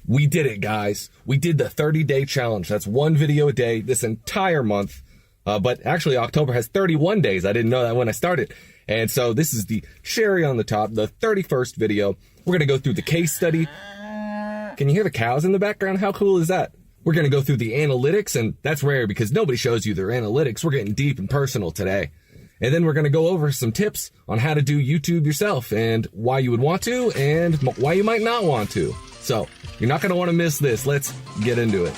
We did it, guys. We did the 30-day challenge. That's one video a day this entire month. But actually, October has 31 days. I didn't know that when I started. And so this is the cherry on the top, the 31st video. We're going to go through the case study. Can you hear the cows in the background? How cool is that? We're going to go through the analytics, and that's rare because nobody shows you their analytics. We're getting deep and personal today. And then we're going to go over some tips on how to do YouTube yourself and why you would want to and why you might not want to. So you're not going to want to miss this. Let's get into it.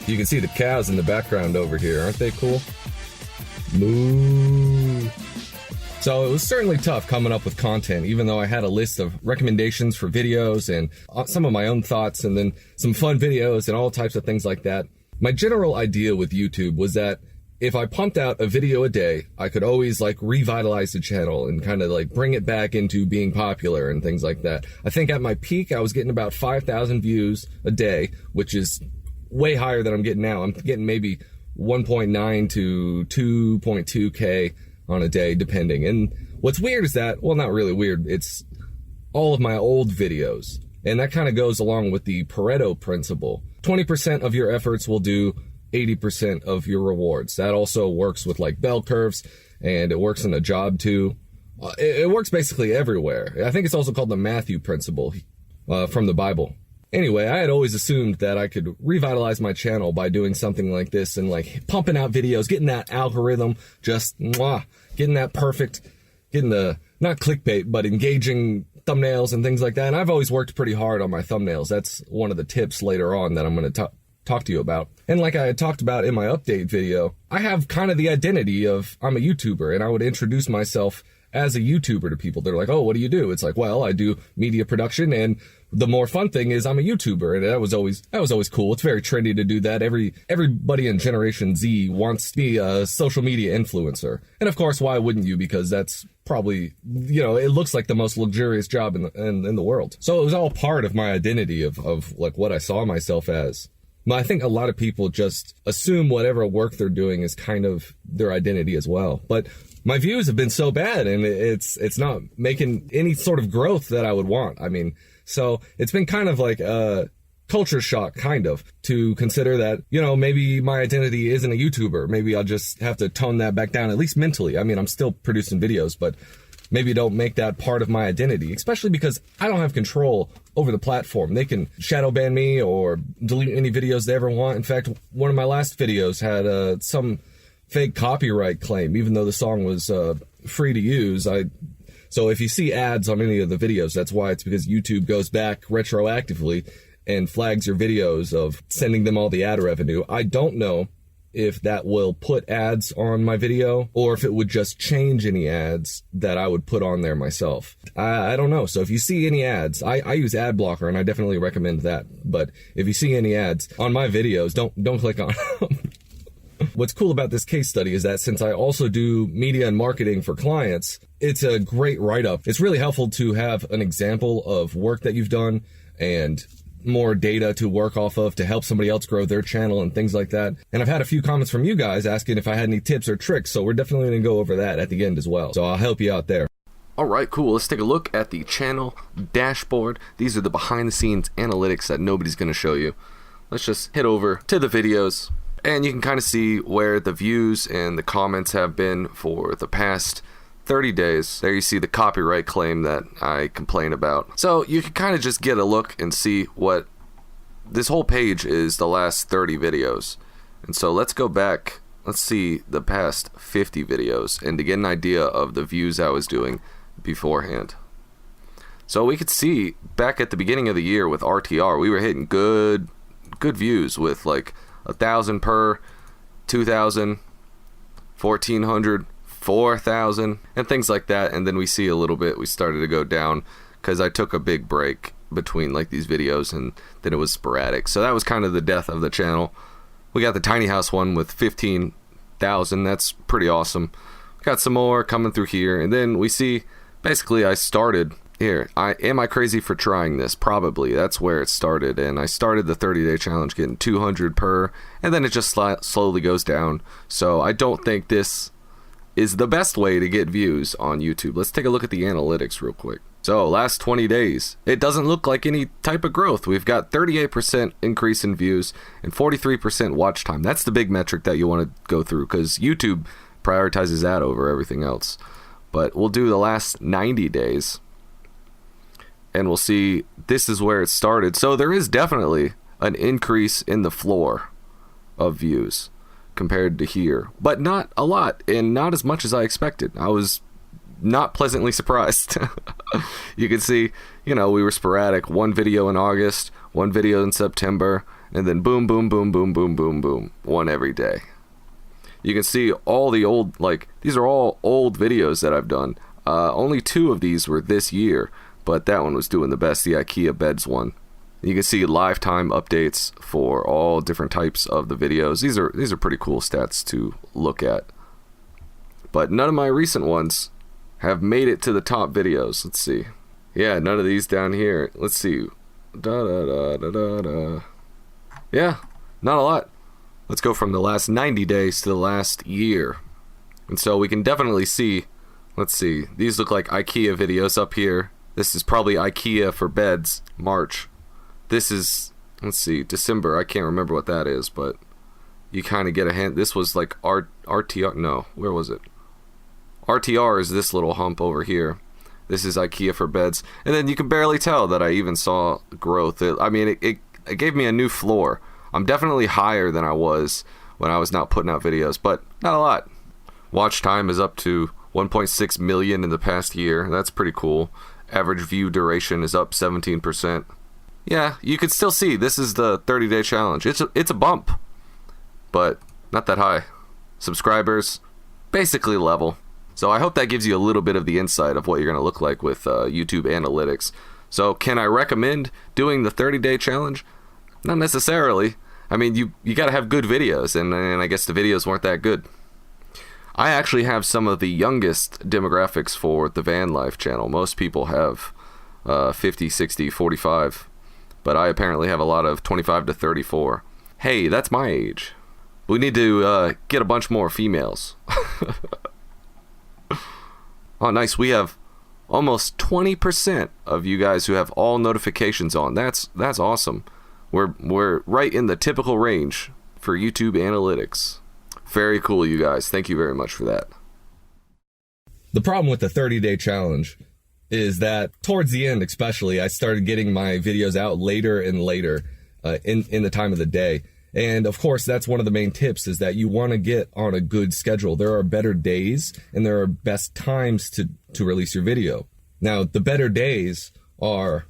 You can see the cows in the background over here. Aren't they cool? Moo. So it was certainly tough coming up with content, even though I had a list of recommendations for videos and some of my own thoughts and then some fun videos and all types of things like that. My general idea with YouTube was that if I pumped out a video a day, I could always like revitalize the channel and kind of like bring it back into being popular and things like that. I think at my peak, I was getting about 5,000 views a day, which is way higher than I'm getting now. I'm getting maybe 1.9 to 2.2K on a day, depending. And what's weird is that, well, not really weird, it's all of my old videos. And that kind of goes along with the Pareto principle. 20% of your efforts will do 80% of your rewards. That also works with like bell curves, and it works in a job too. It works basically everywhere. I think it's also called the Matthew principle from the Bible. Anyway, I had always assumed that I could revitalize my channel by doing something like this and like pumping out videos, getting that algorithm, just getting that perfect, getting the, not clickbait, but engaging thumbnails and things like that. And I've always worked pretty hard on my thumbnails. That's one of the tips later on that I'm going to talk to you about. And like I had talked about in my update video, I have kind of the identity of I'm a YouTuber, and I would introduce myself as a YouTuber to people. They're like, oh, what do you do? It's like, well, I do media production, and the more fun thing is I'm a YouTuber. And that was always cool. It's very trendy to do that. Everybody in Generation Z wants to be a social media influencer. And of course, why wouldn't you? Because that's probably, it looks like the most luxurious job in the world. So it was all part of my identity of like what I saw myself as. But I think a lot of people just assume whatever work they're doing is kind of their identity as well. But my views have been so bad, and it's not making any sort of growth that I would want. I mean, so it's been kind of like a culture shock, kind of, to consider that, maybe my identity isn't a YouTuber. Maybe I'll just have to tone that back down, at least mentally. I mean, I'm still producing videos, but maybe don't make that part of my identity, especially because I don't have control over the platform. They can shadow ban me or delete any videos they ever want. In fact, one of my last videos had some fake copyright claim, even though the song was free to use. So if you see ads on any of the videos, that's why. It's because YouTube goes back retroactively and flags your videos of sending them all the ad revenue. I don't know if that will put ads on my video or if it would just change any ads that I would put on there myself. I don't know. So if you see any ads, I use ad blocker, and I definitely recommend that. But if you see any ads on my videos, don't click on them. What's cool about this case study is that since I also do media and marketing for clients, it's a great write-up. It's really helpful to have an example of work that you've done and more data to work off of to help somebody else grow their channel and things like that. And I've had a few comments from you guys asking if I had any tips or tricks, so we're definitely going to go over that at the end as well. So I'll help you out there. Alright, cool. Let's take a look at the channel dashboard. These are the behind-the-scenes analytics that nobody's going to show you. Let's just head over to the videos, and you can kind of see where the views and the comments have been for the past 30 days. There you see the copyright claim that I complain about. So you can kind of just get a look and see what this whole page is, the last 30 videos. And so let's go back. Let's see the past 50 videos and to get an idea of the views I was doing beforehand. So we could see back at the beginning of the year with RTR, we were hitting good views with like 1,000 per, 2,000, 1,400, 4,000, and things like that. And then we see a little bit, we started to go down because I took a big break between like these videos, and then it was sporadic. So that was kind of the death of the channel. We got the tiny house one with 15,000. That's pretty awesome. Got some more coming through here, and then we see basically I started Here, am I crazy for trying this? Probably. That's where it started, and I started the 30-day challenge getting 200 per, and then it just slowly goes down. So I don't think this is the best way to get views on YouTube. Let's take a look at the analytics real quick. So last 20 days, it doesn't look like any type of growth. We've got 38% increase in views and 43% watch time. That's the big metric that you want to go through, because YouTube prioritizes that over everything else. But we'll do the last 90 days. And we'll see, this is where it started. So there is definitely an increase in the floor of views compared to here, but not a lot, and not as much as I expected. I was not pleasantly surprised. You can see, we were sporadic. One video in August, one video in September, and then boom, boom, boom, boom, boom, boom, boom, one every day. You can see all the old, these are all old videos that I've done. Only 2 of these were this year, but that one was doing the best, the IKEA beds one. You can see lifetime updates for all different types of the videos. These are pretty cool stats to look at. But none of my recent ones have made it to the top videos. Let's see. Yeah, none of these down here. Let's see. Yeah, not a lot. Let's go from the last 90 days to the last year. And so we can definitely see, let's see, these look like IKEA videos up here. This is probably IKEA for beds, March. This is, let's see, December. I can't remember what that is, but you kind of get a hint. This was like RTR. No, where was it? RTR is this little hump over here. This is IKEA for beds. And then you can barely tell that I even saw growth. It gave me a new floor. I'm definitely higher than I was when I was not putting out videos, but not a lot. Watch time is up to 1.6 million in the past year. That's pretty cool. Average view duration is up 17%. Yeah, you can still see this is the 30-day challenge. It's a bump, but not that high. Subscribers, basically level. So I hope that gives you a little bit of the insight of what you're going to look like with YouTube analytics. So can I recommend doing the 30-day challenge? Not necessarily. I mean, you got to have good videos, and I guess the videos weren't that good. I actually have some of the youngest demographics for the Van Life channel. Most people have 50, 60, 45, but I apparently have a lot of 25 to 34. Hey, that's my age. We need to get a bunch more females. Oh, nice. We have almost 20% of you guys who have all notifications on. That's awesome. We're right in the typical range for YouTube analytics. Very cool, you guys. Thank you very much for that. The problem with the 30-day challenge is that towards the end, especially, I started getting my videos out later and later in the time of the day. And of course, that's one of the main tips, is that you want to get on a good schedule. There are better days and there are best times to release your video. Now, the better days are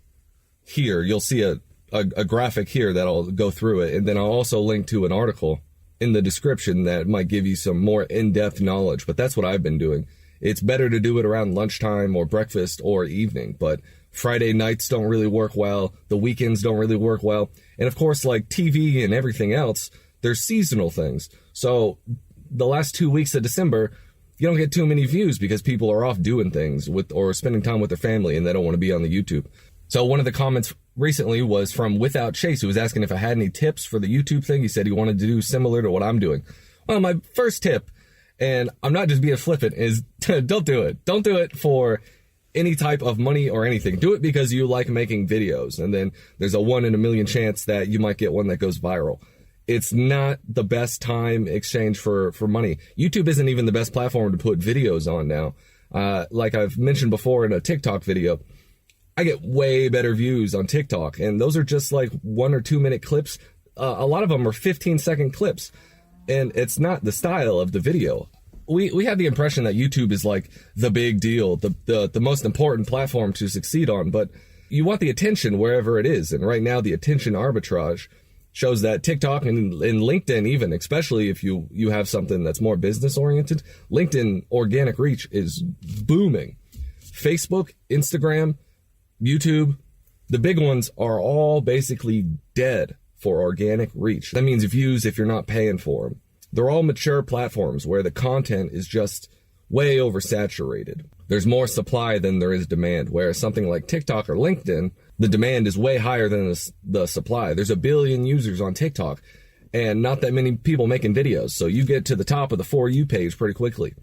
here. You'll see a graphic here that'll go through it. And then I'll also link to an article in the description that might give you some more in-depth knowledge. But that's what I've been doing. It's better to do it around lunchtime or breakfast or evening. But Friday nights don't really work well. The weekends don't really work well. And of course, like TV and everything else, there's seasonal things. So the last 2 weeks of December, you don't get too many views because people are off doing things or spending time with their family and they don't want to be on the YouTube. So one of the comments recently was from Without Chase, who was asking if I had any tips for the YouTube thing. He said he wanted to do similar to what I'm doing. Well, my first tip, and I'm not just being flippant, is don't do it. Don't do it for any type of money or anything. Do it because you like making videos, and then there's a 1 in a million chance that you might get one that goes viral. It's not the best time exchange for money. YouTube isn't even the best platform to put videos on now. Like I've mentioned before in a TikTok video, I get way better views on TikTok, and those are just like 1 or 2 minute clips. A lot of them are 15-second clips, and it's not the style of the video. We have the impression that YouTube is like the big deal, the most important platform to succeed on, but you want the attention wherever it is. And right now, the attention arbitrage shows that TikTok and LinkedIn, even, especially if you have something that's more business oriented, LinkedIn organic reach is booming. Facebook, Instagram, YouTube, the big ones are all basically dead for organic reach. That means views if you're not paying for them. They're all mature platforms where the content is just way oversaturated. There's more supply than there is demand, whereas something like TikTok or LinkedIn, the demand is way higher than the supply. There's 1 billion users on TikTok and not that many people making videos. So you get to the top of the For You page pretty quickly.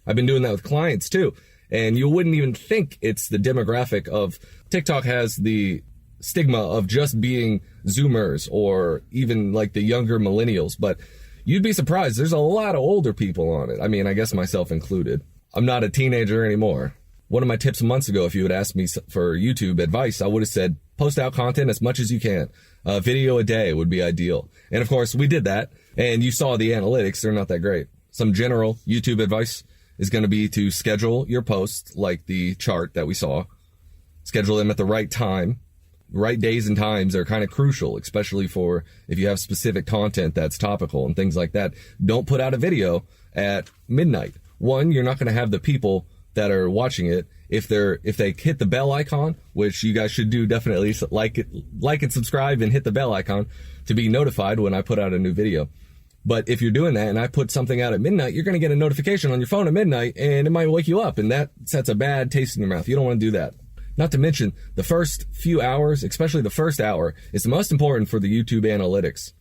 I've been doing that with clients too. And you wouldn't even think it's the demographic of TikTok has the stigma of just being Zoomers or even like the younger millennials. But you'd be surprised. There's a lot of older people on it. I mean, I guess myself included. I'm not a teenager anymore. One of my tips months ago, if you had asked me for YouTube advice, I would have said, post out content as much as you can. A video a day would be ideal. And of course, we did that. And you saw the analytics. They're not that great. Some general YouTube advice is going to be to schedule your posts like the chart that we saw. Schedule them at the right time. Right days and times are kind of crucial, especially for if you have specific content that's topical and things like that. Don't put out a video at midnight. One, you're not going to have the people that are watching it. If they hit the bell icon, which you guys should do, definitely like and subscribe and hit the bell icon to be notified when I put out a new video. But if you're doing that and I put something out at midnight, you're going to get a notification on your phone at midnight and it might wake you up, and that sets a bad taste in your mouth. You don't want to do that. Not to mention the first few hours, especially the first hour, is the most important for the YouTube analytics.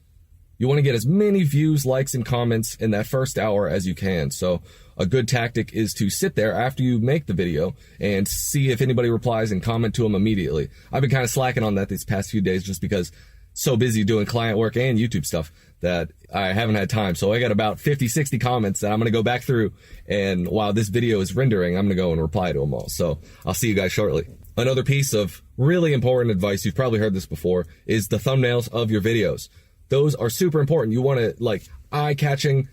You want to get as many views, likes, and comments in that first hour as you can. So a good tactic is to sit there after you make the video and see if anybody replies and comment to them immediately. I've been kind of slacking on that these past few days just because so busy doing client work and YouTube stuff that I haven't had time. So I got about 50, 60 comments that I'm going to go back through. And while this video is rendering, I'm going to go and reply to them all. So I'll see you guys shortly. Another piece of really important advice, you've probably heard this before, is the thumbnails of your videos. Those are super important. You want to like eye-catching,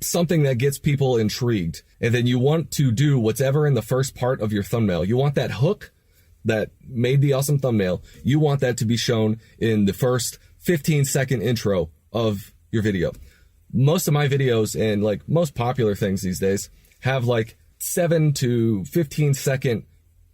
something that gets people intrigued. And then you want to do whatever in the first part of your thumbnail. You want that hook that made the awesome thumbnail. You want that to be shown in the first 15-second intro of your video. Most of my videos and like most popular things these days have like 7 to 15-second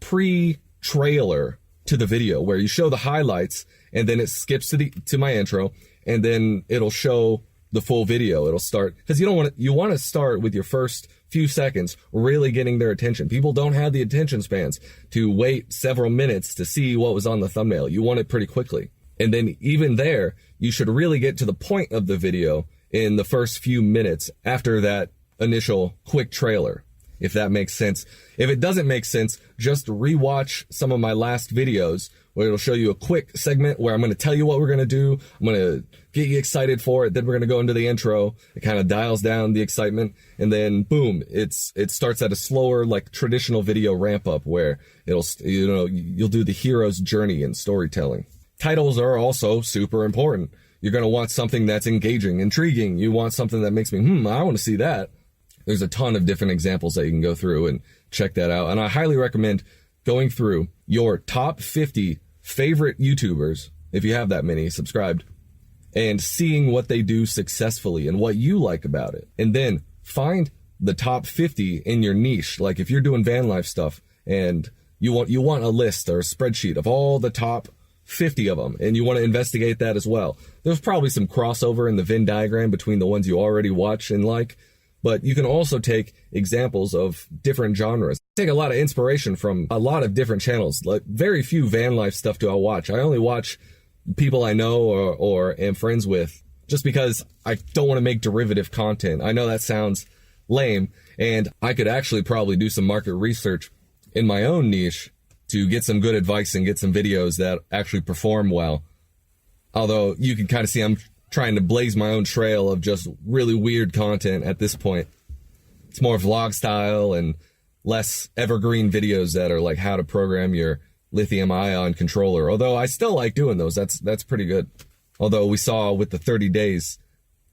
pre-trailer to the video where you show the highlights and then it skips to my intro and then it'll show the full video. It'll start because you want to start with your first few seconds really getting their attention. People don't have the attention spans to wait several minutes to see what was on the thumbnail. You want it pretty quickly. And then even there, you should really get to the point of the video in the first few minutes after that initial quick trailer, if that makes sense. If it doesn't make sense, just rewatch some of my last videos where it'll show you a quick segment where I'm going to tell you what we're going to do. I'm going to get you excited for it. Then we're going to go into the intro. It kind of dials down the excitement. And then boom, it starts at a slower, like traditional video ramp up where you'll do the hero's journey in storytelling. Titles are also super important. You're going to want something that's engaging, intriguing. You want something that makes me, I want to see that. There's a ton of different examples that you can go through and check that out. And I highly recommend going through your top 50 favorite YouTubers, if you have that many subscribed, and seeing what they do successfully and what you like about it. And then find the top 50 in your niche. Like if you're doing van life stuff and you want a list or a spreadsheet of all the top 50 of them, and you want to investigate that as well. There's probably some crossover in the Venn diagram between the ones you already watch and like, but you can also take examples of different genres. Take a lot of inspiration from a lot of different channels. Like very few van life stuff do I watch. I only watch people I know or am friends with just because I don't want to make derivative content. I know that sounds lame, and I could actually probably do some market research in my own niche to get some good advice and get some videos that actually perform well. Although you can kind of see I'm trying to blaze my own trail of just really weird content at this point. It's more vlog style and less evergreen videos that are like how to program your lithium ion controller. Although I still like doing those. That's pretty good. Although we saw with the 30 days,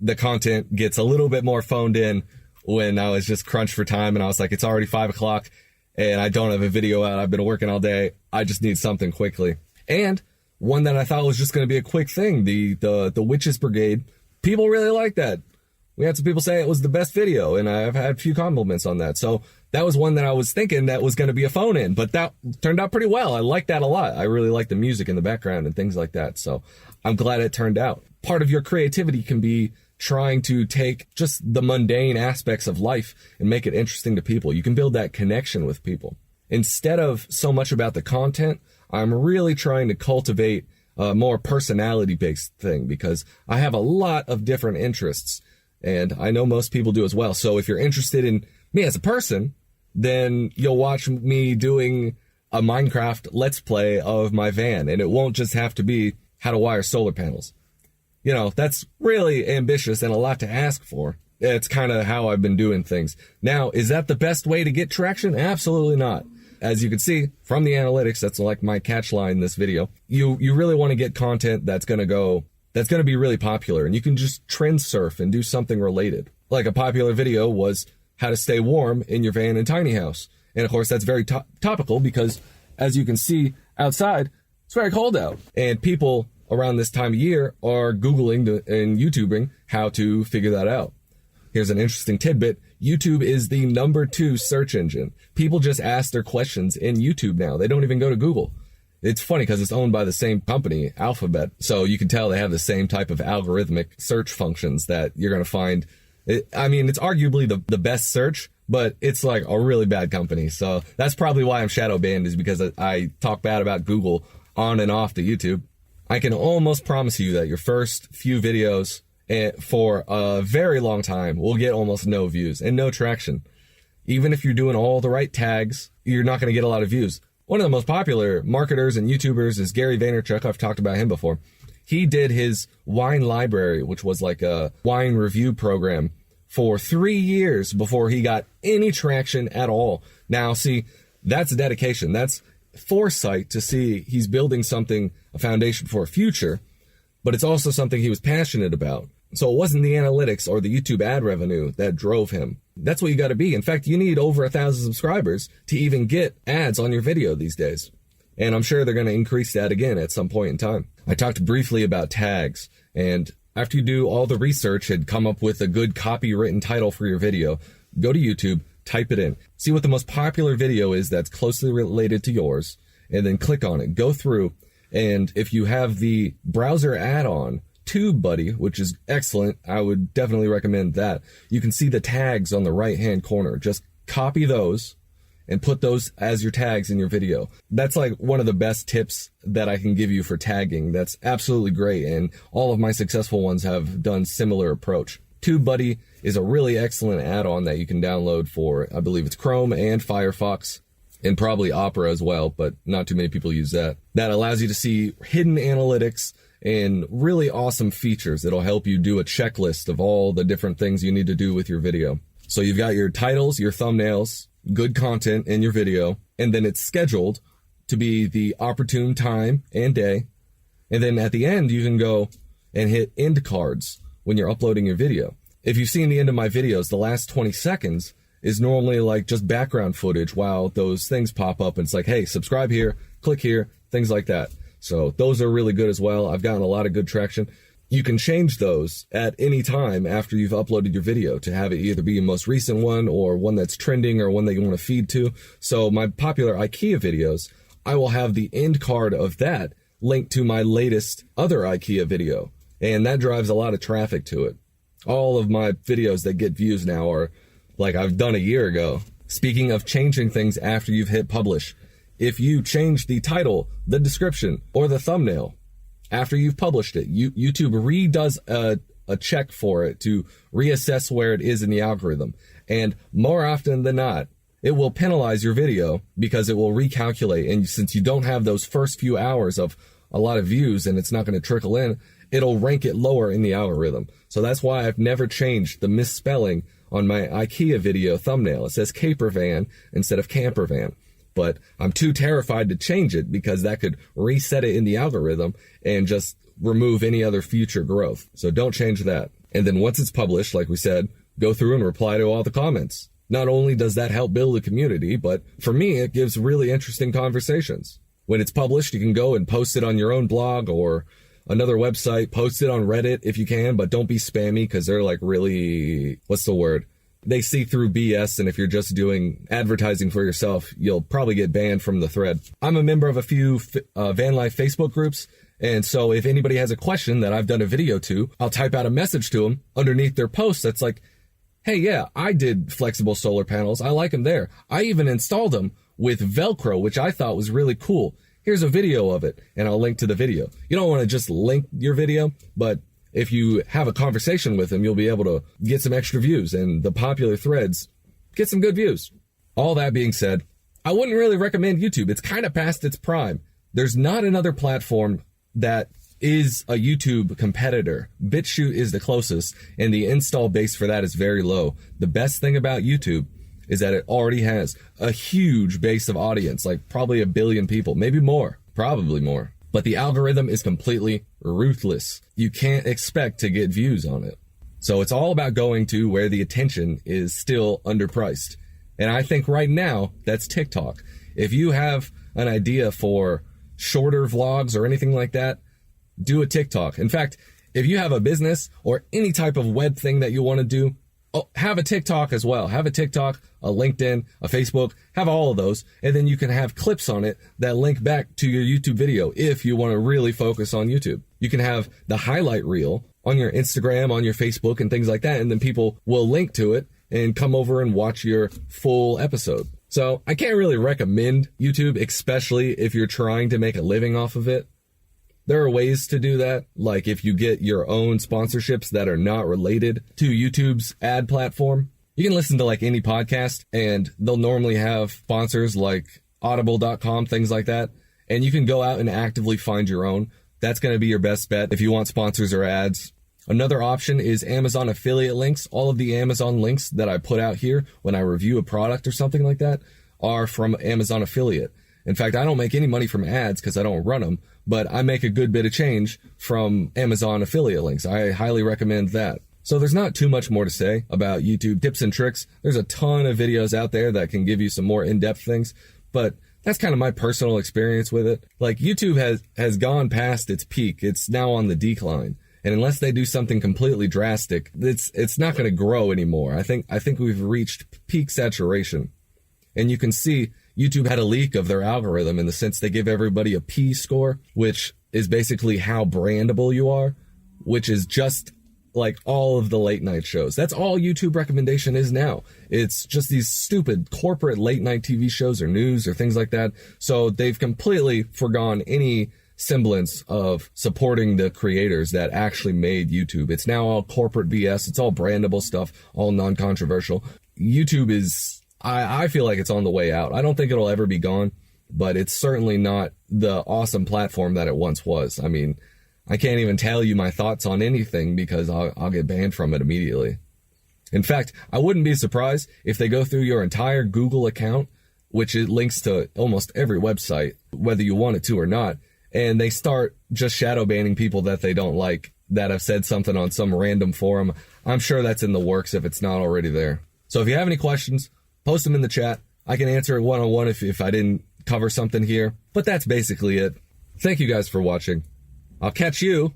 the content gets a little bit more phoned in when I was just crunched for time and I was like, it's already 5 o'clock. And I don't have a video out. I've been working all day. I just need something quickly. And one that I thought was just going to be a quick thing, the Witches Brigade. People really like that. We had some people say it was the best video, and I've had a few compliments on that. So that was one that I was thinking that was going to be a phone-in, but that turned out pretty well. I like that a lot. I really like the music in the background and things like that. So I'm glad it turned out. Part of your creativity can be trying to take just the mundane aspects of life and make it interesting to people. You can build that connection with people. Instead of so much about the content, I'm really trying to cultivate a more personality-based thing, because I have a lot of different interests, and I know most people do as well. So if you're interested in me as a person, then you'll watch me doing a Minecraft Let's Play of my van, and it won't just have to be how to wire solar panels. You know, that's really ambitious and a lot to ask for. It's kind of how I've been doing things. Now, is that the best way to get traction? Absolutely not. As you can see from the analytics, that's like my catch line in this video. You really want to get content that's going to be really popular, and you can just trend surf and do something related. Like a popular video was how to stay warm in your van and tiny house. And of course, that's very topical because, as you can see outside, it's very cold out. And people around this time of year are Googling and YouTubing how to figure that out. Here's an interesting tidbit. YouTube is the #2 search engine. People just ask their questions in YouTube now. They don't even go to Google. It's funny because it's owned by the same company, Alphabet. So you can tell they have the same type of algorithmic search functions that you're going to find. It's arguably the best search, but it's like a really bad company. So that's probably why I'm shadow banned, is because I talk bad about Google on and off the YouTube. I can almost promise you that your first few videos for a very long time will get almost no views and no traction. Even if you're doing all the right tags, you're not going to get a lot of views. One of the most popular marketers and YouTubers is Gary Vaynerchuk. I've talked about him before. He did his wine library, which was like a wine review program, for 3 years before he got any traction at all. Now, see, that's dedication. That's foresight to see he's building something, a foundation for a future, but it's also something he was passionate about. So it wasn't the analytics or the YouTube ad revenue that drove him. That's what you got to be. In fact, you need over 1,000 subscribers to even get ads on your video these days. And I'm sure they're going to increase that again at some point in time. I talked briefly about tags, and after you do all the research and come up with a good copywritten title for your video, go to YouTube, type it in, see what the most popular video is that's closely related to yours, and then click on it. Go through, and if you have the browser add-on, TubeBuddy, which is excellent, I would definitely recommend that. You can see the tags on the right-hand corner. Just copy those and put those as your tags in your video. That's like one of the best tips that I can give you for tagging. That's absolutely great, and all of my successful ones have done similar approach. TubeBuddy is a really excellent add-on that you can download for, I believe it's Chrome and Firefox, and probably Opera as well, but not too many people use that. That allows you to see hidden analytics and really awesome features. It'll help you do a checklist of all the different things you need to do with your video. So you've got your titles, your thumbnails, good content in your video, and then it's scheduled to be the opportune time and day. And then at the end, you can go and hit end cards when you're uploading your video. If you've seen the end of my videos, the last 20 seconds is normally like just background footage while those things pop up. And it's like, hey, subscribe here, click here, things like that. So those are really good as well. I've gotten a lot of good traction. You can change those at any time after you've uploaded your video to have it either be a most recent one or one that's trending or one that you want to feed to. So my popular IKEA videos, I will have the end card of that linked to my latest other IKEA video. And that drives a lot of traffic to it. All of my videos that get views now are like I've done a year ago. Speaking of changing things after you've hit publish, if you change the title, the description, or the thumbnail after you've published it, YouTube redoes a check for it to reassess where it is in the algorithm. And more often than not, it will penalize your video because it will recalculate. And since you don't have those first few hours of a lot of views and it's not going to trickle in, it'll rank it lower in the algorithm. So that's why I've never changed the misspelling on my IKEA video thumbnail. It says caper van instead of camper van. But I'm too terrified to change it because that could reset it in the algorithm and just remove any other future growth. So don't change that. And then once it's published, like we said, go through and reply to all the comments. Not only does that help build a community, but for me, it gives really interesting conversations. When it's published, you can go and post it on your own blog or another website, post it on Reddit if you can, but don't be spammy because they're like really, what's the word? They see through BS, and if you're just doing advertising for yourself, you'll probably get banned from the thread. I'm a member of a few van life Facebook groups, And so if anybody has a question that I've done a video to, I'll type out a message to them underneath their post that's like, hey, yeah, I did flexible solar panels. I like them there. I even installed them with Velcro, which I thought was really cool. Here's a video of it, and I'll link to the video. You don't want to just link your video, but if you have a conversation with them, you'll be able to get some extra views, and the popular threads get some good views. All that being said, I wouldn't really recommend YouTube. It's kind of past its prime. There's not another platform that is a YouTube competitor. BitChute is the closest, and the install base for that is very low. The best thing about YouTube is that it already has a huge base of audience, like probably 1 billion people, maybe more, probably more. But the algorithm is completely ruthless. You can't expect to get views on it. So it's all about going to where the attention is still underpriced. And I think right now, that's TikTok. If you have an idea for shorter vlogs or anything like that, do a TikTok. In fact, if you have a business or any type of web thing that you want to do, have a TikTok as well. Have a TikTok, a LinkedIn, a Facebook, have all of those. And then you can have clips on it that link back to your YouTube video if you want to really focus on YouTube. You can have the highlight reel on your Instagram, on your Facebook, and things like that. And then people will link to it and come over and watch your full episode. So I can't really recommend YouTube, especially if you're trying to make a living off of it. There are ways to do that, like if you get your own sponsorships that are not related to YouTube's ad platform. You can listen to like any podcast, and they'll normally have sponsors like audible.com, things like that. And you can go out and actively find your own. That's going to be your best bet if you want sponsors or ads. Another option is Amazon affiliate links. All of the Amazon links that I put out here when I review a product or something like that are from Amazon affiliate. In fact, I don't make any money from ads because I don't run them, but I make a good bit of change from Amazon affiliate links. I highly recommend that. So there's not too much more to say about YouTube tips and tricks. There's a ton of videos out there that can give you some more in-depth things, but that's kind of my personal experience with it. Like YouTube has gone past its peak. It's now on the decline. And unless they do something completely drastic, it's not going to grow anymore. I think we've reached peak saturation. And you can see YouTube had a leak of their algorithm in the sense they give everybody a P score, which is basically how brandable you are, which is just like all of the late night shows. That's all YouTube recommendation is now. It's just these stupid corporate late night TV shows or news or things like that. So they've completely forgone any semblance of supporting the creators that actually made YouTube. It's now all corporate BS. It's all brandable stuff, all non-controversial. YouTube is, I feel like it's on the way out. I don't think it'll ever be gone, but it's certainly not the awesome platform that it once was. I mean, I can't even tell you my thoughts on anything because I'll get banned from it immediately. In fact, I wouldn't be surprised if they go through your entire Google account, which it links to almost every website, whether you want it to or not, and they start just shadow banning people that they don't like, that have said something on some random forum. I'm sure that's in the works if it's not already there. So if you have any questions, post them in the chat. I can answer it one-on-one if I didn't cover something here. But that's basically it. Thank you guys for watching. I'll catch you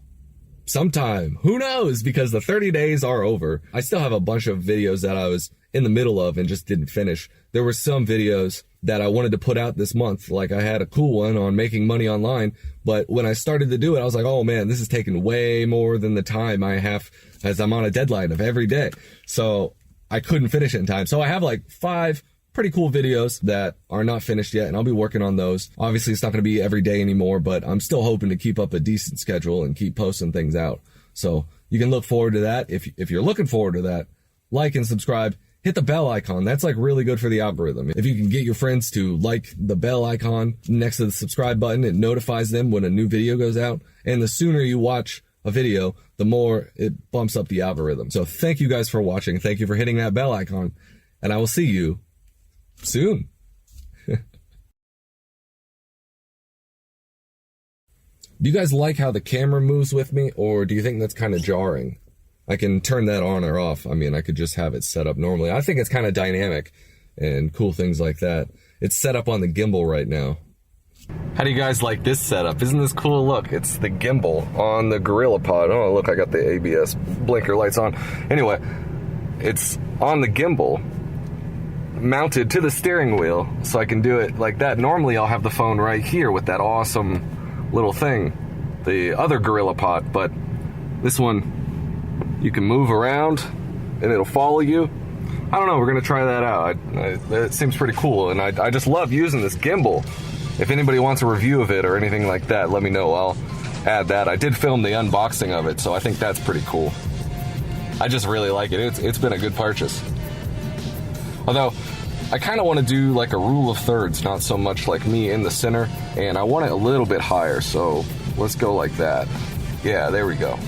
sometime. Who knows? Because the 30 days are over. I still have a bunch of videos that I was in the middle of and just didn't finish. There were some videos that I wanted to put out this month. Like I had a cool one on making money online, but when I started to do it, I was like, oh man, this is taking way more than the time I have as I'm on a deadline of every day. So I couldn't finish it in time. So I have like 5 pretty cool videos that are not finished yet, and I'll be working on those. Obviously, it's not going to be every day anymore, but I'm still hoping to keep up a decent schedule and keep posting things out. So you can look forward to that. If you're looking forward to that, like and subscribe. Hit the bell icon. That's like really good for the algorithm. If you can get your friends to like the bell icon next to the subscribe button, it notifies them when a new video goes out. And the sooner you watch a video, the more it bumps up the algorithm. So thank you guys for watching. Thank you for hitting that bell icon. And I will see you soon. Do you guys like how the camera moves with me, or do you think that's kind of jarring? I can turn that on or off. I mean, I could just have it set up normally. I think it's kind of dynamic and cool things like that. It's set up on the gimbal right now. How do you guys like this setup? Isn't this cool? Look, it's the gimbal on the GorillaPod. Oh, look, I got the ABS blinker lights on. Anyway, it's on the gimbal mounted to the steering wheel, so I can do it like that. Normally, I'll have the phone right here with that awesome little thing. the other GorillaPod, but this one, you can move around and it'll follow you. I don't know, we're gonna try that out. It seems pretty cool, and I just love using this gimbal. If anybody wants a review of it or anything like that, let me know. I'll add that. I did film the unboxing of it, so I think that's pretty cool. I just really like it. It's been a good purchase. Although, I kind of want to do like a rule of thirds, not so much like me in the center, and I want it a little bit higher, so let's go like that. Yeah, there we go.